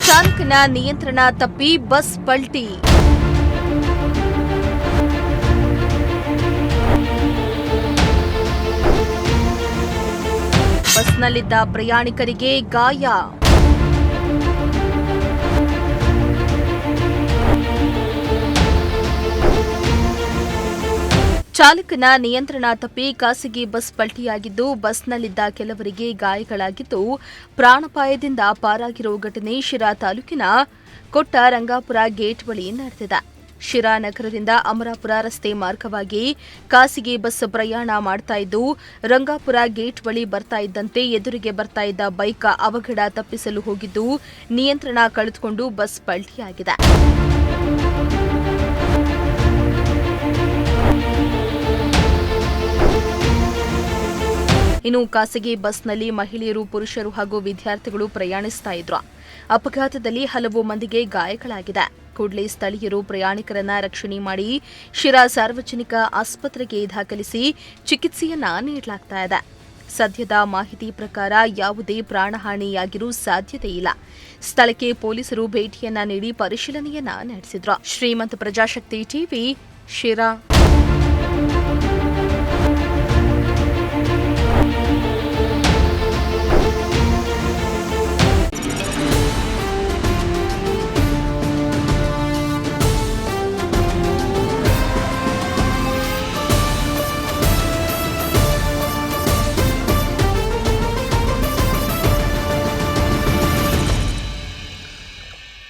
ಚಾಲಕನ ನಿಯಂತ್ರಣ ತಪ್ಪಿ ಬಸ್ ಪಲ್ಟಿ. ಬಸ್ನಲ್ಲಿದ್ದ ಪ್ರಯಾಣಿಕರಿಗೆ ಗಾಯ. ಚಾಲಕನ ನಿಯಂತ್ರಣ ತಪ್ಪಿ ಖಾಸಗಿ ಬಸ್ ಪಲ್ಟಿಯಾಗಿದ್ದು ಬಸ್ನಲ್ಲಿದ್ದ ಕೆಲವರಿಗೆ ಗಾಯಗಳಾಗಿದ್ದು ಪ್ರಾಣಾಪಾಯದಿಂದ ಪಾರಾಗಿರುವ ಘಟನೆ ಶಿರಾ ತಾಲೂಕಿನ ಕೊಟ್ಟ ರಂಗಾಪುರ ಗೇಟ್ ಬಳಿ ನಡೆದಿದೆ. ಶಿರಾ ನಗರದಿಂದ ಅಮರಾಪುರ ರಸ್ತೆ ಮಾರ್ಗವಾಗಿ ಖಾಸಗಿ ಬಸ್ ಪ್ರಯಾಣ ಮಾಡ್ತಾ ಇದ್ದು ರಂಗಾಪುರ ಗೇಟ್ ಬಳಿ ಬರ್ತಾ ಇದ್ದಂತೆ ಎದುರಿಗೆ ಬರ್ತಾ ಇದ್ದ ಬೈಕ್ ಅವಘಡ ತಪ್ಪಿಸಲು ಹೋಗಿದ್ದು ನಿಯಂತ್ರಣ ಕಳೆದುಕೊಂಡು ಬಸ್ ಪಲ್ಟಿಯಾಗಿದೆ. ಇನ್ನು ಖಾಸಗಿ ಬಸ್ನಲ್ಲಿ ಮಹಿಳೆಯರು, ಪುರುಷರು ಹಾಗೂ ವಿದ್ಯಾರ್ಥಿಗಳು ಪ್ರಯಾಣಿಸ್ತಾ ಇದ್ರು. ಅಪಘಾತದಲ್ಲಿ ಹಲವು ಮಂದಿಗೆ ಗಾಯಗಳಾಗಿದೆ. ಕೂಡಲೇ ಸ್ಥಳೀಯರು ಪ್ರಯಾಣಿಕರನ್ನ ರಕ್ಷಣೆ ಮಾಡಿ ಶಿರಾ ಸಾರ್ವಜನಿಕ ಆಸ್ಪತ್ರೆಗೆ ದಾಖಲಿಸಿ ಚಿಕಿತ್ಸೆಯನ್ನ ನೀಡಲಾಗ್ತಾ ಇದೆ. ಸದ್ಯದ ಮಾಹಿತಿ ಪ್ರಕಾರ ಯಾವುದೇ ಪ್ರಾಣಹಾನಿಯಾಗಿರುವ ಸಾಧ್ಯತೆ ಇಲ್ಲ. ಸ್ಥಳಕ್ಕೆ ಪೊಲೀಸರು ಭೇಟಿಯನ್ನ ನೀಡಿ ಪರಿಶೀಲನೆಯನ್ನ ನಡೆಸಿದ್ರು. ಶ್ರೀಮಂತ ಪ್ರಜಾಶಕ್ತಿ ಟಿವಿ, ಶಿರಾ.